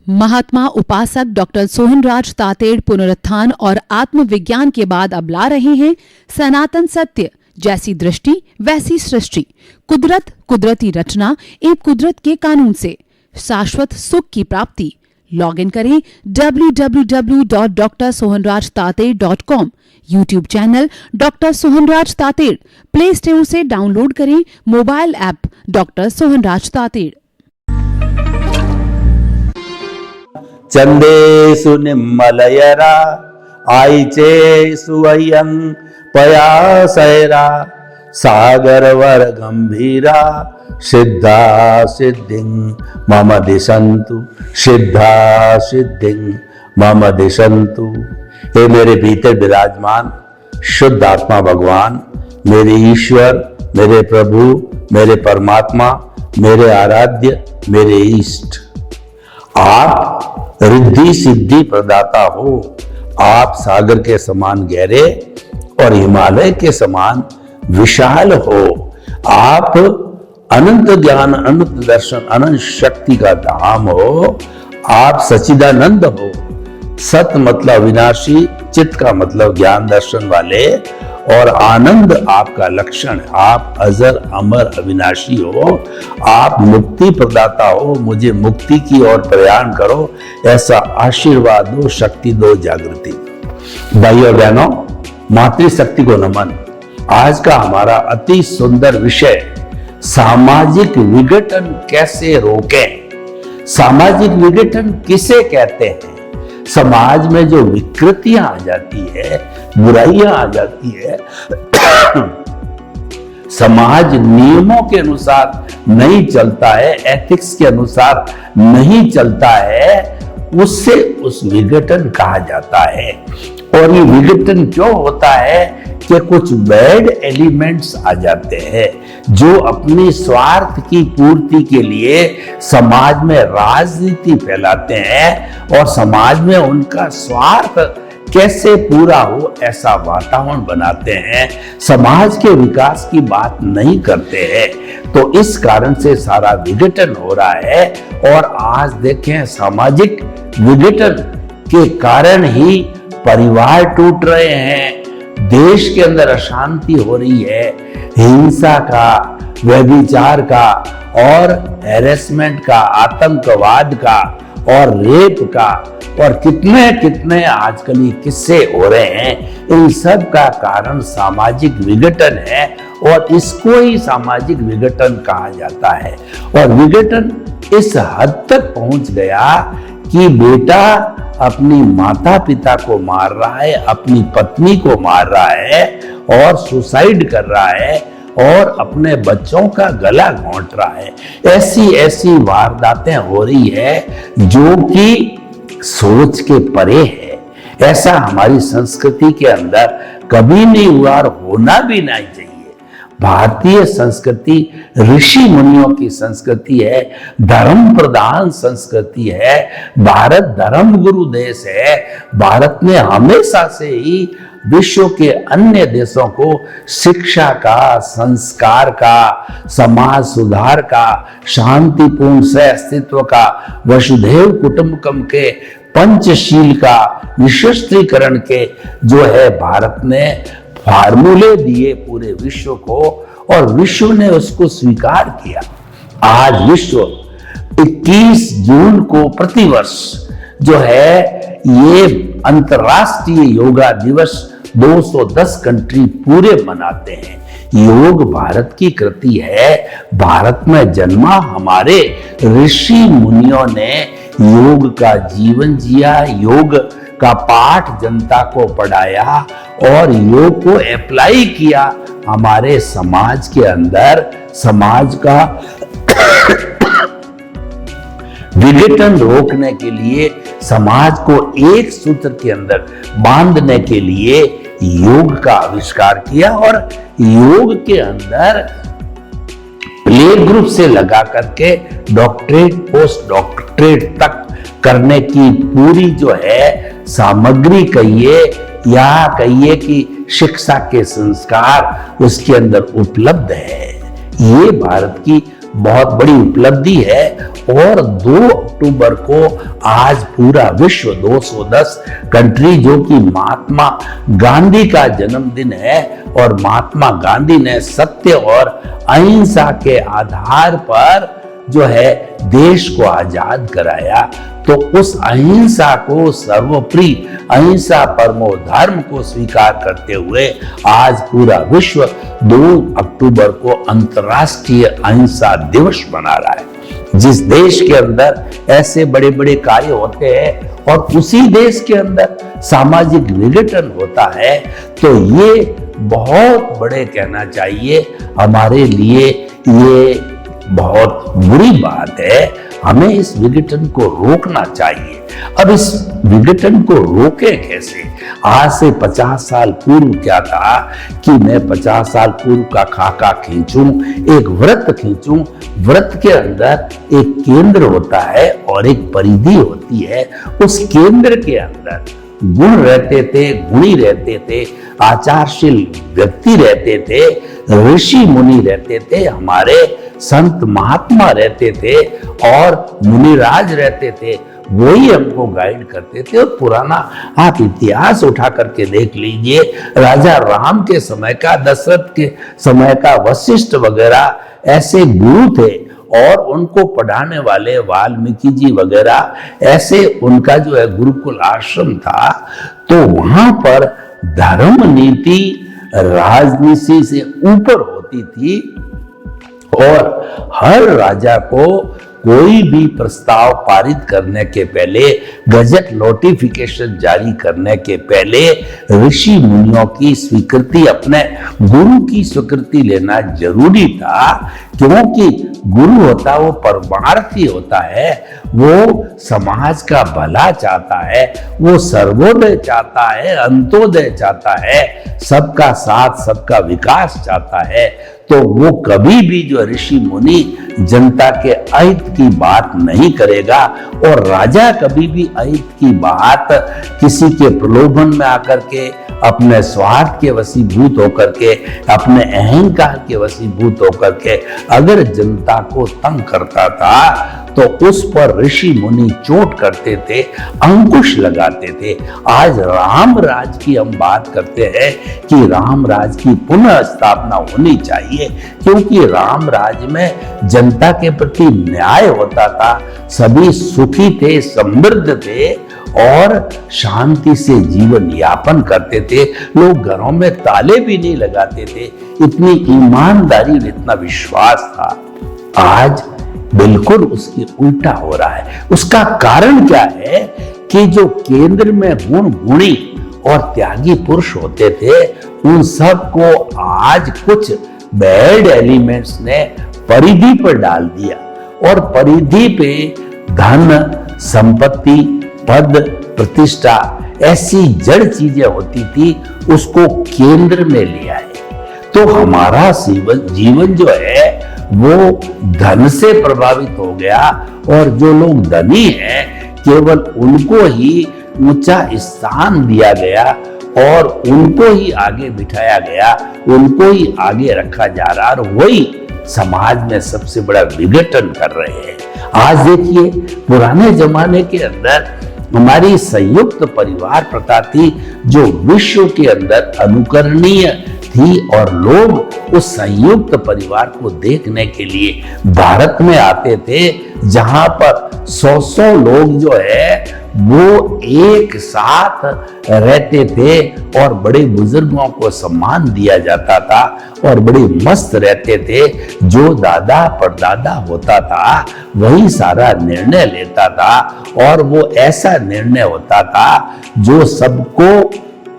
महात्मा उपासक डॉक्टर सोहनराज तातेड़ पुनरुत्थान और आत्मविज्ञान के बाद अब ला रहे हैं सनातन सत्य, जैसी दृष्टि वैसी सृष्टि, कुदरत, कुदरती रचना एवं कुदरत के कानून से शाश्वत सुख की प्राप्ति। लॉग इन करें www.drsohanrajtated.com, YouTube channel doctor Sohanraj Tated, play store से डाउनलोड करें mobile app doctor Sohanraj Tated. चंदेषु निम्मलयरा आईचेषु अयं पयासैरा सागरवर गंभीरा सिद्धा सिद्धिं मम दिशन्तु, सिद्धा सिद्धिं मम दिशन्तु। हे मेरे भीतर विराजमान शुद्ध आत्मा भगवान, मेरे ईश्वर, मेरे प्रभु, मेरे परमात्मा, मेरे आराध्य, मेरे इष्ट, आप रिद्धि सिद्धि प्रदाता हो। आप सागर के समान गहरे और हिमालय के समान विशाल हो। आप अनंत ज्ञान, अनंत दर्शन, अनंत शक्ति का धाम हो। आप सच्चिदानंद हो। सत मतलब विनाशी, चित्त का मतलब ज्ञान दर्शन वाले, और आनंद आपका लक्षण। आप अजर अमर अविनाशी हो। आप मुक्ति प्रदाता हो। मुझे मुक्ति की ओर प्रयाण करो, ऐसा आशीर्वाद दो, शक्ति दो, जागृति। भाइयों बहनों, मातृशक्ति को नमन। आज का हमारा अति सुंदर विषय, सामाजिक विघटन कैसे रोकें। सामाजिक विघटन किसे कहते हैं? समाज में जो विकृतियां आ जाती है, बुराइयां आ जाती है, समाज नियमों के अनुसार नहीं चलता है, एथिक्स के अनुसार नहीं चलता है, उससे उस विघटन कहा जाता है। और ये विघटन क्यों होता है कि कुछ बैड एलिमेंट्स आ जाते हैं जो अपनी स्वार्थ की पूर्ति के लिए समाज में राजनीति फैलाते हैं और समाज में उनका स्वार्थ कैसे पूरा हो ऐसा वातावरण बनाते हैं, समाज के विकास की बात नहीं करते हैं। तो इस कारण से सारा विघटन हो रहा है। और आज देखें, सामाजिक विघटन के कारण ही परिवार टूट रहे हैं, देश के अंदर अशांति हो रही है, हिंसा का, व्यभिचार का और हैरेसमेंट का, आतंकवाद का और रेप का, और कितने कितने आजकल ये किस्से हो रहे हैं। इन सब का कारण सामाजिक विघटन है और इसको ही सामाजिक विघटन कहा जाता है। और विघटन इस हद तक पहुंच गया कि बेटा अपनी माता पिता को मार रहा है, अपनी पत्नी को मार रहा है और सुसाइड कर रहा है और अपने बच्चों का गला घोंट रहा है। ऐसी ऐसी वारदातें हो रही है जो कि सोच के परे है। ऐसा हमारी संस्कृति के अंदर कभी नहीं हुआ और होना भी नहीं चाहिए। भारतीय संस्कृति ऋषि मुनियों की संस्कृति है, धर्म प्रधान संस्कृति है, भारत धर्म गुरु देश है। भारत ने हमेशा से ही विश्व के अन्य देशों को शिक्षा का, संस्कार का, समाज सुधार का, शांतिपूर्ण सह अस्तित्व का, वसुधैव कुटुंबकम के, पंचशील का, निशस्त्रीकरण के जो है भारत ने फार्मूले दिए पूरे विश्व को और विश्व ने उसको स्वीकार किया। आज विश्व 21 जून को प्रतिवर्ष जो है ये अंतर्राष्ट्रीय योगा दिवस 210 कंट्री पूरे मनाते हैं। योग भारत की कृति है। भारत में जन्मा हमारे ऋषि मुनियों ने योग का जीवन जिया, योग का पाठ जनता को पढ़ाया और योग को अप्लाई किया हमारे समाज के अंदर। समाज का विघटन रोकने के लिए, समाज को एक सूत्र के अंदर बांधने के लिए योग का आविष्कार किया और योग के अंदर प्ले ग्रुप से लगा करके डॉक्टरेट, पोस्ट डॉक्टरेट तक करने की पूरी जो है सामग्री कहिए या कहिए कि शिक्षा के संस्कार उसके अंदर उपलब्ध है। ये भारत की बहुत बड़ी उपलब्धि है। और 2 अक्टूबर को आज पूरा विश्व 210 कंट्री, जो कि महात्मा गांधी का जन्मदिन है, और महात्मा गांधी ने सत्य और अहिंसा के आधार पर जो है देश को आजाद कराया, तो उस अहिंसा को सर्वोपरि, अहिंसा परमो धर्म को स्वीकार करते हुए आज पूरा विश्व 2 अक्टूबर को अंतर्राष्ट्रीय अहिंसा दिवस मना रहा है। जिस देश के अंदर ऐसे बड़े बड़े कार्य होते हैं और उसी देश के अंदर सामाजिक विघटन होता है, तो ये बहुत बड़े, कहना चाहिए हमारे लिए ये बहुत बुरी बात है। हमें इस विघटन को रोकना चाहिए। अब इस विघटन को रोके कैसे? आज से 50 साल पूर्व क्या था कि मैं 50 साल पूर्व का खाका खींचूं, एक व्रत खींचूं। व्रत के अंदर एक केंद्र होता है और एक परिधि होती है। उस केंद्र के अंदर गुण रहते थे, गुणी रहते थे, आचारशील व्यक्ति रहते थे, ऋषि मुनि रहते थे, हमारे संत महात्मा रहते थे और मुनिराज रहते थे। वही हमको गाइड करते थे। और पुराना आप इतिहास उठा करके देख लीजिए, राजा राम के समय का, दशरथ के समय का वशिष्ठ वगैरह ऐसे गुरु थे, और उनको पढ़ाने वाले वाल्मीकि जी वगैरह ऐसे, उनका जो है गुरुकुल आश्रम था। तो वहां पर धर्म नीति राजनीति से ऊपर होती थी, और हर राजा को कोई भी प्रस्ताव पारित करने के पहले, गजट नोटिफिकेशन जारी करने के पहले ऋषि मुनियों की स्वीकृति, अपने गुरु की स्वीकृति लेना जरूरी था। क्योंकि गुरु होता वो परमार्थी होता है, वो समाज का भला चाहता है, वो सर्वोदय चाहता है, अंत्योदय चाहता है, सबका साथ, सबका विकास चाहता है। तो वो कभी भी जो ऋषि मुनि जनता के अहित की बात नहीं करेगा, और राजा कभी भी अहित की बात किसी के प्रलोभन में आकर के, अपने स्वार्थ के वशीभूत होकर के, अपने अहंकार के वशीभूत होकर के अगर जनता को तंग करता था, तो उस पर ऋषि मुनि चोट करते थे, अंकुश लगाते थे। आज राम राज की हम बात करते हैं कि राम राज की पुनः स्थापना होनी चाहिए, क्योंकि राम राज में जनता के प्रति न्याय होता था, सभी सुखी थे, समृद्ध थे और शांति से जीवन यापन करते थे। लोग घरों में ताले भी नहीं लगाते थे, इतनी ईमानदारी, इतना विश्वास था। आज बिल्कुल उसकी उल्टा हो रहा है। उसका कारण क्या है कि जो केंद्र में गुण, गुणी और त्यागी पुरुष होते थे, उन सब को आज कुछ बैड एलिमेंट्स ने परिधि पर डाल दिया, और परिधि पे धन, संपत्ति, पद, प्रतिष्ठा, ऐसी जड़ चीजें होती थी, उसको केंद्र में ले आए। तो हमारा जीवन जो है वो धन से प्रभावित हो गया, और जो लोग धनी हैं केवल उनको ही ऊंचा स्थान दिया गया, और उनको ही आगे बिठाया गया, उनको ही आगे रखा जा रहा, और वही समाज में सबसे बड़ा विघटन कर रहे हैं। आज देखिए, पुराने जमाने के अंदर हमारी संयुक्त परिवार प्रथा थी, जो विश्व के अंदर अनुकरणीय थी, और लोग उस संयुक्त परिवार को देखने के लिए भारत में आते थे, जहां पर 100 लोग जो है वो एक साथ रहते थे, और बड़े बुजुर्गों को सम्मान दिया जाता था, और बड़े मस्त रहते थे। जो दादा परदादा होता था वही सारा निर्णय लेता था, और वो ऐसा निर्णय होता था जो सबको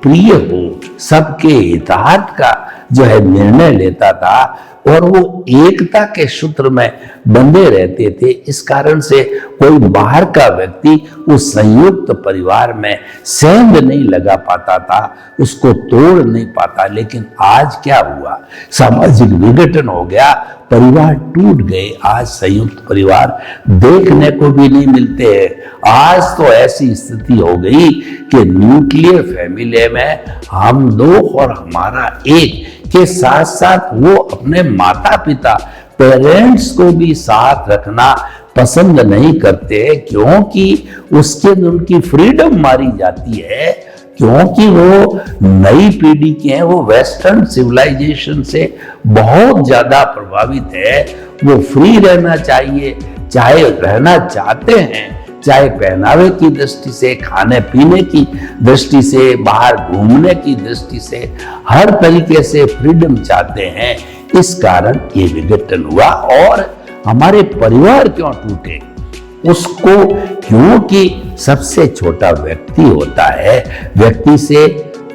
प्रिय हो, सबके हितार्थ का जो है निर्णय लेता था, और वो एकता के सूत्र में बंधे रहते थे। इस कारण से कोई बाहर का व्यक्ति उस संयुक्त परिवार में सेंध नहीं लगा पाता था, उसको तोड़ नहीं पाता। लेकिन आज क्या हुआ? सामाजिक विघटन हो गया, परिवार टूट गए। आज संयुक्त परिवार देखने को भी नहीं मिलते हैं। आज तो ऐसी स्थिति हो गई कि न्यूक्लियर फैमिली में हम दो और हमारा एक के साथ साथ वो अपने माता पिता पेरेंट्स को भी साथ रखना पसंद नहीं करते, क्योंकि उसके अंदर उनकी फ्रीडम मारी जाती है, क्योंकि वो नई पीढ़ी के हैं, वो वेस्टर्न सिविलाइजेशन से बहुत ज्यादा प्रभावित है। वो फ्री रहना चाहिए, चाहे रहना चाहते हैं, चाहे पहनावे की दृष्टि से, खाने पीने की दृष्टि से, बाहर घूमने की दृष्टि से, हर तरीके से फ्रीडम चाहते हैं। इस कारण ये विघटन हुआ। और हमारे परिवार क्यों टूटे उसको, क्योंकि सबसे छोटा व्यक्ति होता है, व्यक्ति से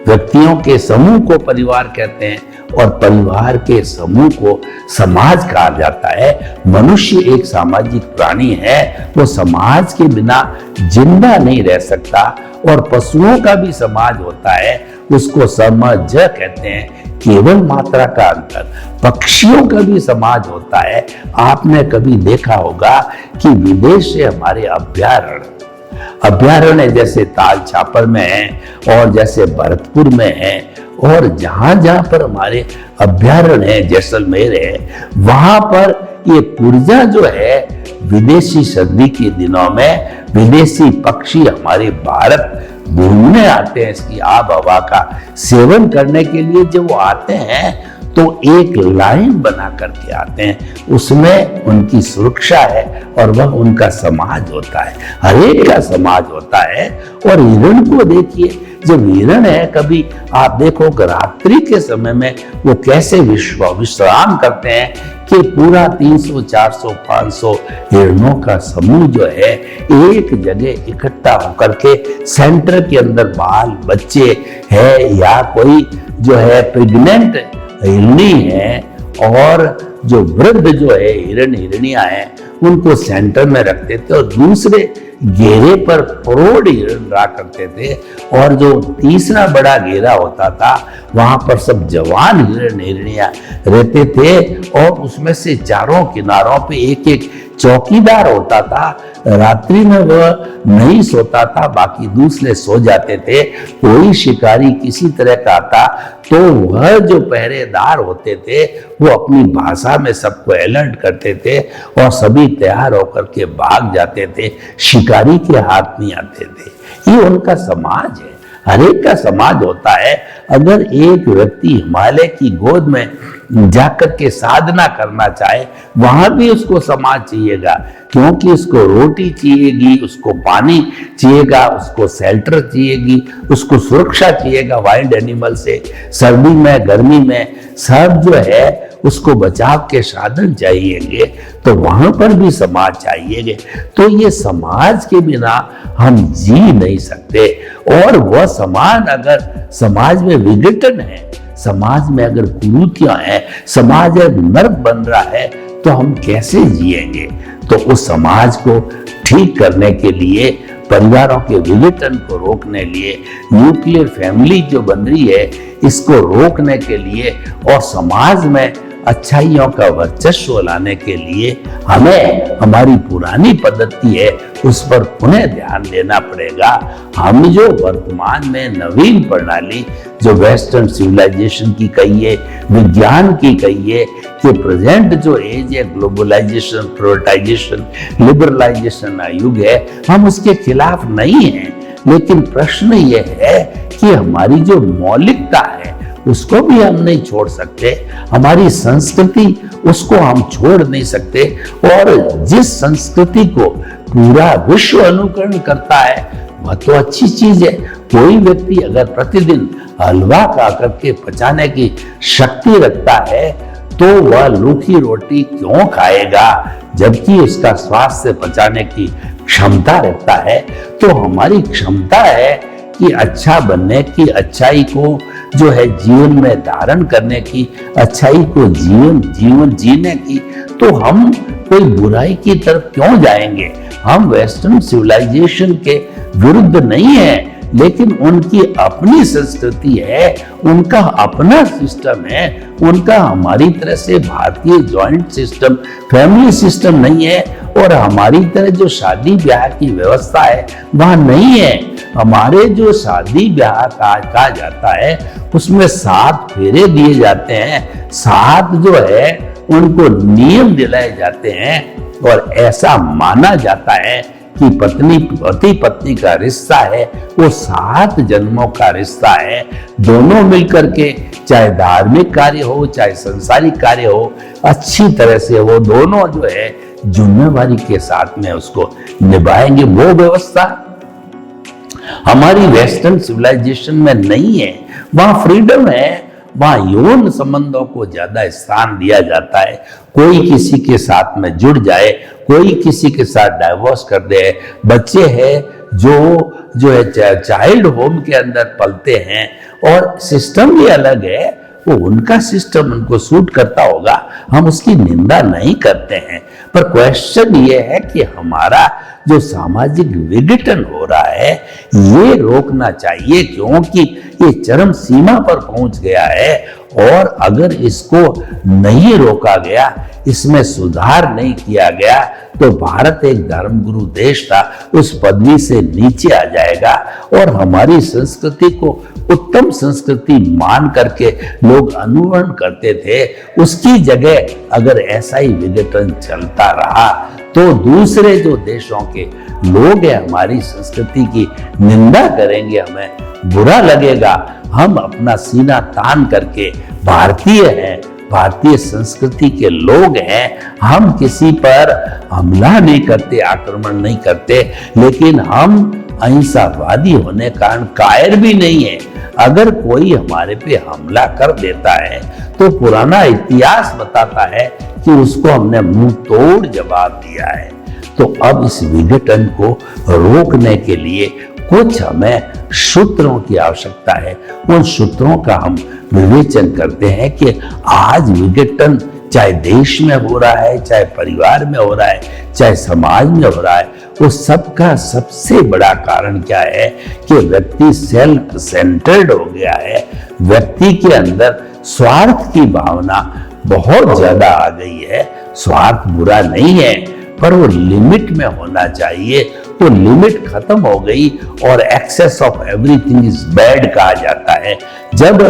व्यक्तियों के समूह को परिवार कहते हैं और परिवार के समूह को समाज कहा जाता है। मनुष्य एक सामाजिक प्राणी है, वो समाज के बिना जिंदा नहीं रह सकता। और पशुओं का भी समाज होता है, उसको समझ कहते हैं, केवल मात्रा का अंतर। पक्षियों का भी समाज होता है। आपने कभी देखा होगा कि विदेश से हमारे अभ्यारण्य जैसे ताल छापर में है और जैसे भरतपुर में है, और जहां जहां पर हमारे अभ्यारण्य है, जैसलमेर है, वहां पर ये ऊर्जा जो है, विदेशी सर्दी के दिनों में विदेशी पक्षी हमारे भारत घूमने आते हैं, इसकी आब हवा का सेवन करने के लिए। जब वो आते हैं तो एक लाइन बना करके आते हैं, उसमें उनकी सुरक्षा है और वह उनका समाज होता है, हर एक का समाज होता है। और हिरण को देखिए, जब हिरण है, कभी आप देखो रात्रि के समय में वो कैसे विश्राम करते हैं कि पूरा 300, 400, 500 हिरणों का समूह जो है एक जगह इकट्ठा होकर के सेंटर के अंदर बाल बच्चे है या कोई जो है प्रेग्नेंट हिरनी है और जो वृद्ध जो है हिरण हिरनियां हैं, उनको सेंटर में रखते थे और दूसरे घेरे पर प्रौढ़ हिरण रहा करते थे। और जो तीसरा बड़ा घेरा होता था, वहां पर सब जवान हिरण हिरनियां रहते थे और उसमें से चारों किनारों पे एक एक चौकीदार होता था। रात्रि में वह नहीं सोता था, बाकी दूसरे सो जाते थे। कोई शिकारी किसी तरह का आता तो वह जो पहरेदार होते थे वो अपनी भाषा में सबको अलर्ट करते थे और सभी तैयार होकर के भाग जाते थे, शिकारी के हाथ नहीं आते थे। ये उनका समाज है, हर एक का समाज होता है। अगर एक व्यक्ति हिमालय की गोद में जाकर के साधना करना चाहे, वहां भी उसको समाज चाहिएगा, क्योंकि उसको रोटी चाहिएगी, उसको पानी चाहिएगा, उसको शेल्टर चाहिएगी, उसको सुरक्षा चाहिएगा वाइल्ड एनिमल से। सर्दी में, गर्मी में सब जो है उसको बचाव के साधन चाहिएंगे, तो वहां पर भी समाज चाहिएगा। तो ये समाज के बिना हम जी नहीं सकते। और वह समाज, अगर समाज में विघटन है, समाज में अगर कुरीतियां हैं, समाज नर्क बन रहा है, तो हम कैसे जिएंगे? तो उस समाज को ठीक करने के लिए, परिवारों के विघटन को रोकने लिए, न्यूक्लियर फैमिली जो बन रही है इसको रोकने के लिए और समाज में अच्छाइयों का वर्चस्व लाने के लिए हमें हमारी पुरानी पद्धति है उस पर पुनः ध्यान देना पड़ेगा। हम जो वर्तमान में नवीन प्रणाली जो वेस्टर्न सिविलाइजेशन की कहिए, विज्ञान की कहिए, कि प्रेजेंट जो एज है ग्लोबलाइजेशन, प्राइवेटाइजेशन, लिबरलाइजेशन का युग है, हम उसके खिलाफ नहीं हैं। लेकिन प्रश्न ये है कि हमारी जो मौलिकता है उसको भी हम नहीं छोड़ सकते, हमारी संस्कृति उसको हम छोड़ नहीं सकते। और जिस संस्कृति को पूरा विश्व अनुकरण करता है वह तो अच्छी चीज है। कोई व्यक्ति अगर प्रतिदिन हलवा खा करके पचाने की शक्ति रखता है तो वह रूखी रोटी क्यों खाएगा, जबकि उसका स्वास्थ्य पचाने की क्षमता रखता है। तो हमारी क्षमता है कि अच्छा बनने की, अच्छाई को जो है जीवन में धारण करने की, अच्छाई को जीवन जीने की, तो हम कोई बुराई की तरफ क्यों जाएंगे? हम वेस्टर्न सिविलाइजेशन के विरुद्ध नहीं है, लेकिन उनकी अपनी संस्कृति है, उनका अपना सिस्टम है, उनका हमारी तरह से भारतीय जॉइंट सिस्टम, फैमिली सिस्टम नहीं है। और हमारी तरह जो शादी ब्याह की व्यवस्था है वहां नहीं है। हमारे जो शादी ब्याह कहा जाता है उसमें 7 फेरे दिए जाते हैं। 7 जो है उनको नियम दिलाए जाते हैं और ऐसा माना जाता है कि पति पत्नी का रिश्ता है वो 7 जन्मों का रिश्ता है। दोनों मिलकर के, चाहे धार्मिक कार्य हो चाहे संसारिक कार्य हो, अच्छी तरह से वो दोनों जो है जिम्मेवारी के साथ में उसको निभाएंगे। वो व्यवस्था हमारी वेस्टर्न सिविलाइजेशन में नहीं है। वहां फ्रीडम है, वहां यौन संबंधों को ज्यादा स्थान दिया जाता है। कोई किसी के साथ में जुड़ जाए, कोई किसी के साथ डाइवोर्स कर दे। बच्चे हैं जो है चाइल्ड होम के अंदर पलते हैं और सिस्टम भी अलग है, वो उनका सिस्टम उनको सूट करता होगा, हम उसकी निंदा नहीं करते हैं। पर क्वेश्चन ये है कि हमारा जो सामाजिक विघटन हो रहा है ये रोकना चाहिए, क्योंकि ये चरम सीमा पर पहुंच गया है और अगर इसको नहीं रोका गया, इसमें सुधार नहीं किया गया तो भारत एक धर्मगुरु देश था उस पदवी से नीचे आ जाएगा और हमारी संस्कृति को उत्तम संस्कृति मान करके लोग अनुसरण करते थे, उसकी जगह अगर ऐसा ही विघटन चलता रहा तो दूसरे जो देशों के लोग हैं हमारी संस्कृति की निंदा करेंगे, हमें बुरा लगेगा। हम अपना सीना तान करके भारतीय हैं, भारतीय संस्कृति के लोग हैं, हम किसी पर हमला नहीं करते, आक्रमण नहीं करते, लेकिन हम अहिंसावादी होने कारण कायर भी नहीं है। अगर कोई हमारे पे हमला कर देता है तो पुराना इतिहास बताता है कि उसको हमने मुंह तोड़ जवाब दिया है। तो अब इस विघटन को रोकने के लिए कुछ हमें सूत्रों की आवश्यकता है। उन सूत्रों का हम विवेचन करते हैं कि आज विघटन चाहे देश में हो रहा है, चाहे परिवार में हो रहा है, चाहे समाज में हो रहा है, वो सबका सबसे बड़ा कारण क्या है कि व्यक्ति सेल्फ सेंटर्ड हो गया है। व्यक्ति के अंदर स्वार्थ की भावना बहुत ज्यादा आ गई है। स्वार्थ बुरा नहीं है, पर वो लिमिट में होना चाहिए। वो लिमिट खत्म हो गई और excess of everything is bad कहा जाता है। जब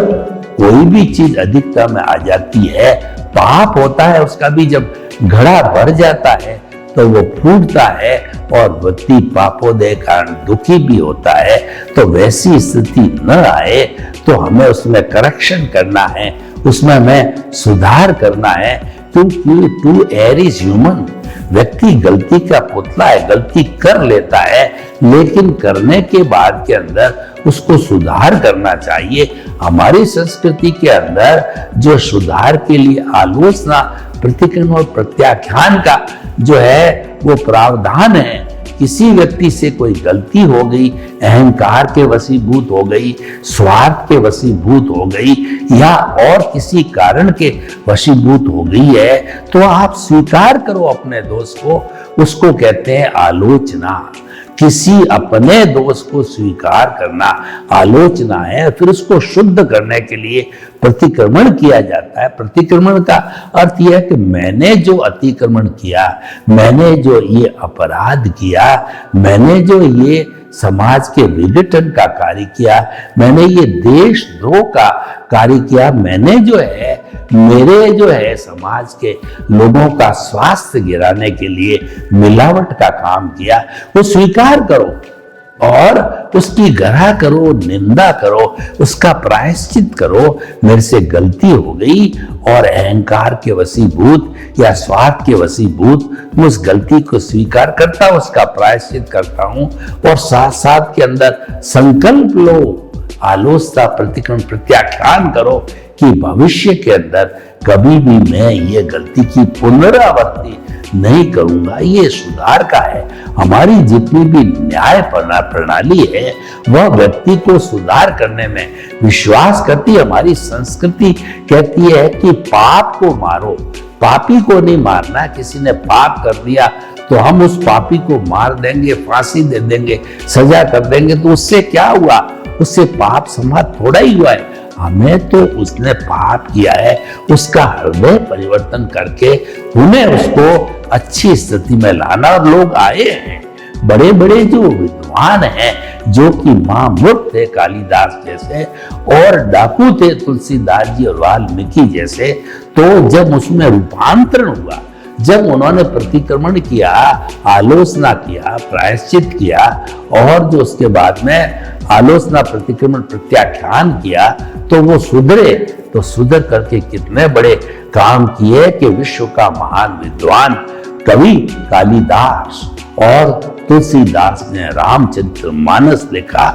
कोई भी चीज अधिकता में आ जाती है, पाप होता है उसका भी, जब घड़ा भर जाता है तो वो फूटता है और व्यक्ति पापोदय कारण दुखी भी होता है। तो वैसी स्थिति न आए तो हमें उसमें करेक्शन करना है, उसमें हमें सुधार करना है, क्योंकि टू एयर इज ह्यूमन। व्यक्ति गलती का पुतला है, गलती कर लेता है, लेकिन करने के बाद के अंदर उसको सुधार करना चाहिए। हमारी संस्कृति के अंदर जो सुधार के लिए आलोचना, प्रतिक्रमण और प्रत्याख्यान का जो है वो प्रावधान है। किसी व्यक्ति से कोई गलती हो गई, अहंकार के वशीभूत हो गई, स्वार्थ के वशीभूत हो गई या और किसी कारण के वशीभूत हो गई है, तो आप स्वीकार करो अपने दोष को। उसको कहते हैं आलोचना। किसी अपने दोष को स्वीकार करना आलोचना है। फिर उसको शुद्ध करने के लिए प्रतिक्रमण किया जाता है। प्रतिक्रमण का अर्थ यह है कि मैंने जो अतिक्रमण किया, मैंने जो ये अपराध किया, मैंने जो ये समाज के विघटन का कार्य किया, मैंने ये देशद्रोह का कार्य किया, मैंने जो है मेरे जो है समाज के लोगों का स्वास्थ्य गिराने के लिए मिलावट का काम किया, वो स्वीकार करो और उसकी गढ़ा करो, निंदा करो, उसका प्रायश्चित करो। मेरे से गलती हो गई और अहंकार के वशीभूत या स्वार्थ के वशीभूत मैं उस गलती को स्वीकार करता हूं, उसका प्रायश्चित करता हूं और साथ साथ के अंदर संकल्प लो, आलोचना, प्रतिक्रमण, प्रत्याख्यान करो कि भविष्य के अंदर कभी भी मैं ये गलती की पुनरावृत्ति नहीं करूंगा। ये सुधार का है। हमारी जितनी भी न्याय प्रणाली है वह व्यक्ति को सुधार करने में विश्वास करती है। हमारी संस्कृति कहती है कि पाप को मारो, पापी को नहीं मारना। किसी ने पाप कर दिया तो हम उस पापी को मार देंगे, फांसी दे देंगे, सजा कर देंगे, तो उससे क्या हुआ? उससे पाप समाप्त थोड़ा ही हुआ है। हमें तो उसने पाप किया है, उसका हृदय परिवर्तन करके उन्हें उसको अच्छी स्थिति में लाना। और लोग आए हैं, बड़े बड़े जो विद्वान हैं, जो कि महामूर्ख थे कालिदास जैसे और डाकू थे तुलसीदास जी और वाल्मीकि जैसे, तो जब उसमें रूपांतरण हुआ, जब उन्होंने प्रतिक्रमण किया, आलोचना किया, प्रायश्चित किया और जो उसके बाद में आलोचना प्रतिक्रमण प्रत्याख्यान किया, तो वो सुधरे। तो सुधर करके कितने बड़े काम किए कि विश्व का महान विद्वान कवि कालिदास और तुलसीदास ने रामचरितमानस लिखा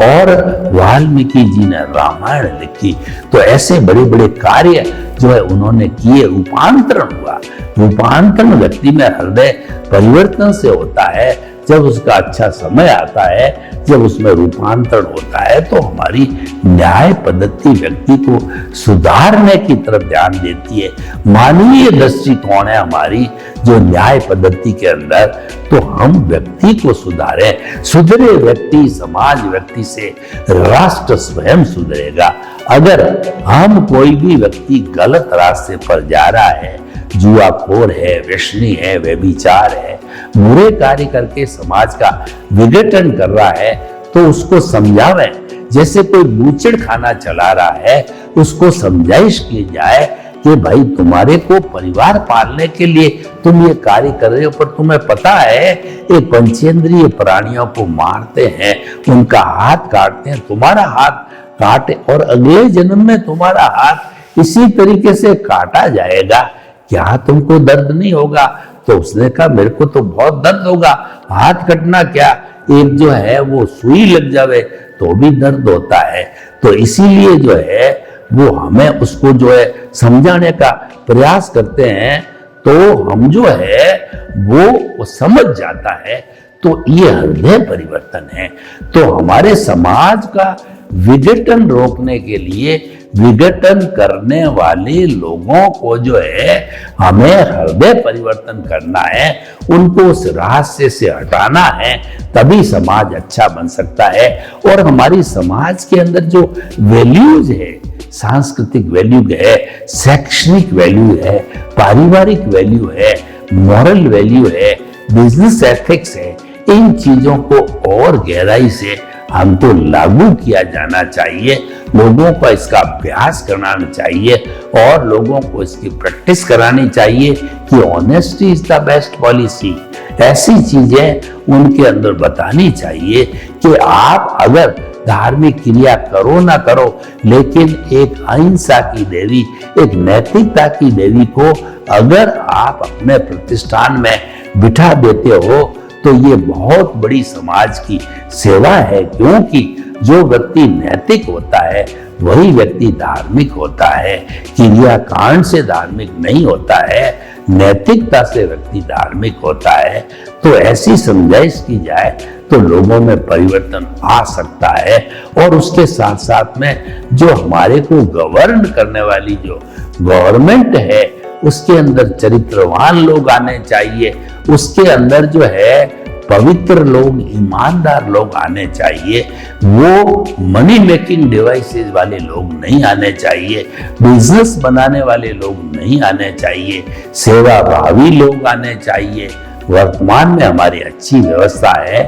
और वाल्मीकि जी ने रामायण लिखी। तो ऐसे बड़े बड़े कार्य जो है उन्होंने किए, रूपांतरण हुआ। रूपांतरण व्यक्ति में हृदय परिवर्तन से होता है। जब उसका अच्छा समय आता है, जब उसमें रूपांतरण होता है, तो हमारी न्याय पद्धति व्यक्ति को सुधारने की तरफ ध्यान देती है। मानवीय दृष्टिकोण है हमारी जो न्याय पद्धति के अंदर, तो हम व्यक्ति को सुधारें। सुधरे व्यक्ति, समाज व्यक्ति से राष्ट्र स्वयं सुधरेगा। अगर हम कोई भी व्यक्ति गलत रास्ते पर जा रहा है, जुआखोर है, व्यसनी है, व्यभिचार है, बुरे कार्य करके समाज का विघटन कर रहा है, तो उसको समझावें। जैसे कोई बूचड़ खाना चला रहा है, उसको समझाइश की जाए कि भाई तुम्हारे को परिवार पालने के लिए तुम ये कार्य कर रहे हो, पर तुम्हें पता है एक पंचेंद्रिय प्राणियों को मारते हैं, उनका हाथ काटते हैं, तुम्हारा हाथ काटे और अगले जन्म में तुम्हारा हाथ इसी तरीके से काटा जाएगा, क्या तुमको दर्द नहीं होगा? तो उसने कहा मेरे को तो बहुत दर्द होगा, हाथ कटना क्या, एक जो है वो सुई लग जावे तो भी दर्द होता है। तो इसीलिए जो है वो हमें उसको जो है समझाने का प्रयास करते हैं, तो हम जो है वो समझ जाता है। तो ये हृदय परिवर्तन है। तो हमारे समाज का विघटन रोकने के लिए विघटन करने वाले लोगों को जो है हमें हृदय परिवर्तन करना है, उनको उस रास्ते से हटाना है, तभी समाज अच्छा बन सकता है। और हमारी समाज के अंदर जो वैल्यूज है, सांस्कृतिक वैल्यू है, शैक्षणिक वैल्यू है, पारिवारिक वैल्यू है, मॉरल वैल्यू है, बिजनेस एथिक्स है, इन चीजों को और गहराई से हमको लागू किया जाना चाहिए। लोगों को इसका अभ्यास कराना चाहिए और लोगों को इसकी प्रैक्टिस करानी चाहिए कि honesty is the best policy. ऐसी चीजें उनके अंदर बतानी चाहिए कि आप अगर धार्मिक क्रिया करो ना करो, लेकिन एक अहिंसा की देवी, एक नैतिकता की देवी को अगर आप अपने प्रतिष्ठान में बिठा देते हो, तो ये बहुत बड़ी समाज की सेवा है। क्योंकि जो व्यक्ति नैतिक होता है वही व्यक्ति धार्मिक होता है। क्रियाकांड से धार्मिक नहीं होता है, नैतिकता से व्यक्ति धार्मिक होता है। तो ऐसी समझाइश की जाए तो लोगों में परिवर्तन आ सकता है। और उसके साथ साथ में जो हमारे को गवर्न करने वाली जो गवर्नमेंट है, उसके अंदर चरित्रवान लोग आने चाहिए, उसके अंदर जो है पवित्र लोग, ईमानदार लोग आने चाहिए। वो मनी मेकिंग डिवाइसेस वाले लोग नहीं आने चाहिए, बिजनेस बनाने वाले लोग नहीं आने चाहिए, सेवा भावी लोग आने चाहिए। वर्तमान में हमारी अच्छी व्यवस्था है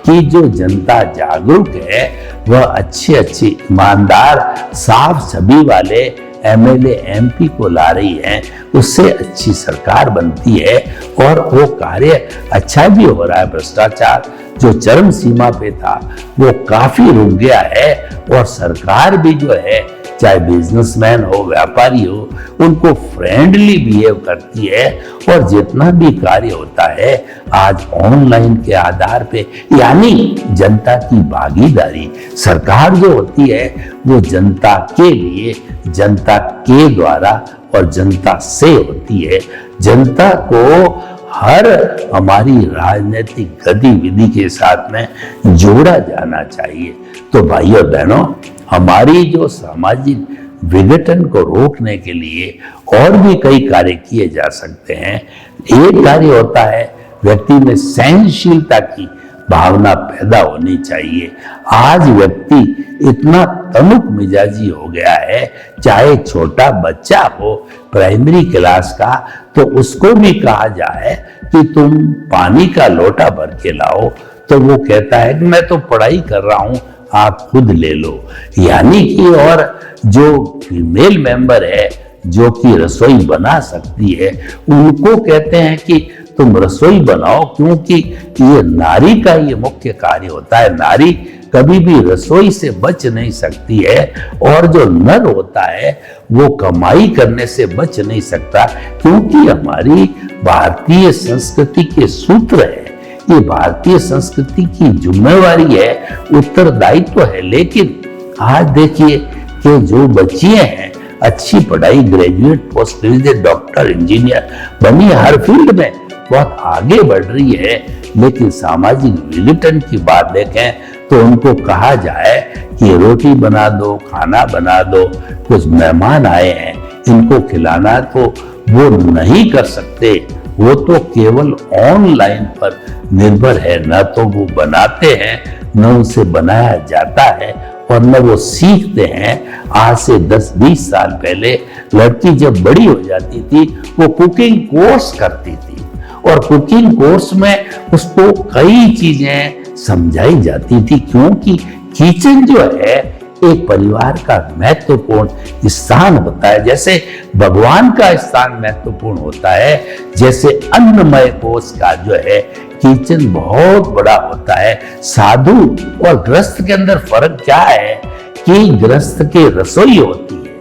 कि जो जनता जागरूक है वह अच्छे अच्छे ईमानदार साफ छवि वाले एमएलए एमपी को ला रही है, उससे अच्छी सरकार बनती है और वो कार्य अच्छा भी हो रहा है। भ्रष्टाचार जो चरम सीमा पे था वो काफी रुक गया है और सरकार भी जो है, चाहे बिजनेसमैन हो, व्यापारी हो, उनको फ्रेंडली बिहेव करती है। और जितना भी कार्य होता है आज ऑनलाइन के आधार पे, यानी जनता की भागीदारी। सरकार जो होती है वो जनता के लिए, जनता के द्वारा और जनता से होती है। जनता को हर हमारी राजनीतिक गतिविधि के साथ में जोड़ा जाना चाहिए। तो भाइयों बहनों, हमारी जो सामाजिक विघटन को रोकने के लिए और भी कई कार्य किए जा सकते हैं। एक कार्य होता है व्यक्ति में सहनशीलता की भावना पैदा होनी चाहिए। आज व्यक्ति इतना तनुक मिजाजी हो गया है, चाहे छोटा बच्चा हो प्राइमरी क्लास का, तो उसको भी कहा जाए कि तुम पानी का लोटा भर के लाओ, तो वो कहता है कि मैं तो पढ़ाई कर रहा हूं, आप खुद ले लो। यानी कि और जो फीमेल मेंबर है जो कि रसोई बना सकती है, उनको कहते हैं कि तुम रसोई बनाओ, क्योंकि ये नारी का ये मुख्य कार्य होता है। नारी कभी भी रसोई से बच नहीं सकती है, और जो नर होता है वो कमाई करने से बच नहीं सकता, क्योंकि हमारी भारतीय संस्कृति के सूत्र है, ये भारतीय संस्कृति की जिम्मेवारी है, उत्तरदायित्व है। लेकिन आज देखिए कि जो बच्चियां हैं अच्छी पढ़ाई, graduate, post graduate, doctor, engineer बनी, हर फील्ड में बहुत आगे बढ़ रही है, लेकिन सामाजिक विघटन की बात देखें तो उनको कहा जाए कि रोटी बना दो, खाना बना दो, कुछ मेहमान आए हैं इनको खिलाना, तो वो नहीं कर सकते। वो तो केवल ऑनलाइन पर निर्भर है, न तो वो बनाते हैं, न उनसे बनाया जाता है, और न वो सीखते हैं। आज से 10-20 साल पहले लड़की जब बड़ी हो जाती थी वो कुकिंग कोर्स करती थी, और कुकिंग कोर्स में उसको कई चीजें समझाई जाती थी, क्योंकि किचन जो है एक परिवार का महत्वपूर्ण स्थान होता है। जैसे भगवान का स्थान महत्वपूर्ण होता है, जैसे अन्नमय कोश का जो है किचन बहुत बड़ा होता है। साधु और गृहस्थ के अंदर फर्क क्या है कि गृहस्थ के रसोई होती है,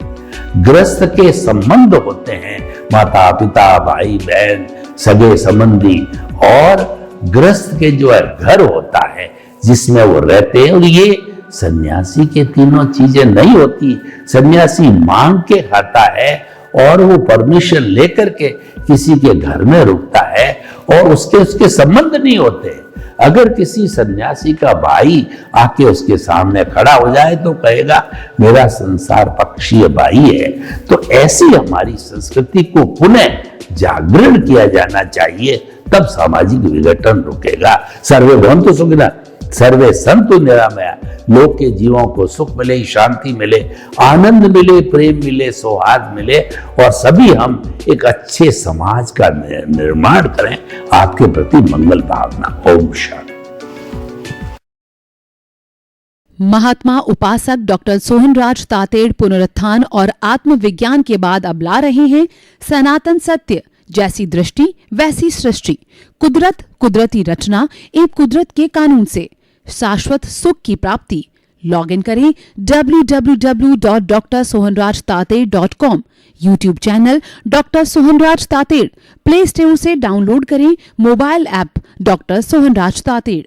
गृहस्थ के संबंध होते हैं, माता पिता, भाई बहन, सगे संबंधी, और गृहस्थ के जो है घर होता है जिसमें वो रहते हैं। और ये सन्यासी के तीनों चीजें नहीं होती। सन्यासी मांग के खाता है, और वो परमिशन लेकर के किसी के घर में रुकता है, और उसके संबंध नहीं होते। अगर किसी सन्यासी का भाई आके उसके सामने खड़ा हो जाए तो कहेगा मेरा संसार पक्षीय भाई है। तो ऐसी हमारी संस्कृति को पुनः जागरण किया जाना चाहिए, तब सामाजिक विघटन रुकेगा। सर्वे भवन्तु सुखिनः, सर्वे सन्तु निरामया। लोग के जीवों को सुख मिले, शांति मिले, आनंद मिले, प्रेम मिले, सौहार्द मिले, और सभी हम एक अच्छे समाज का निर्माण करें। आपके प्रति मंगल भावना। ओम शांति। महात्मा उपासक डॉक्टर सोहनराज तातेड़ पुनरुत्थान और आत्मविज्ञान के बाद अब ला रहे हैं सनातन सत्य, जैसी दृष्टि वैसी सृष्टि, कुदरत, कुदरती रचना एवं कुदरत के कानून से शाश्वत सुख की प्राप्ति। लॉग इन करें www.drsohanrajtated.com। YouTube channel doctor Sohanraj Tated, play store से डाउनलोड करें mobile app doctor Sohanraj Tated.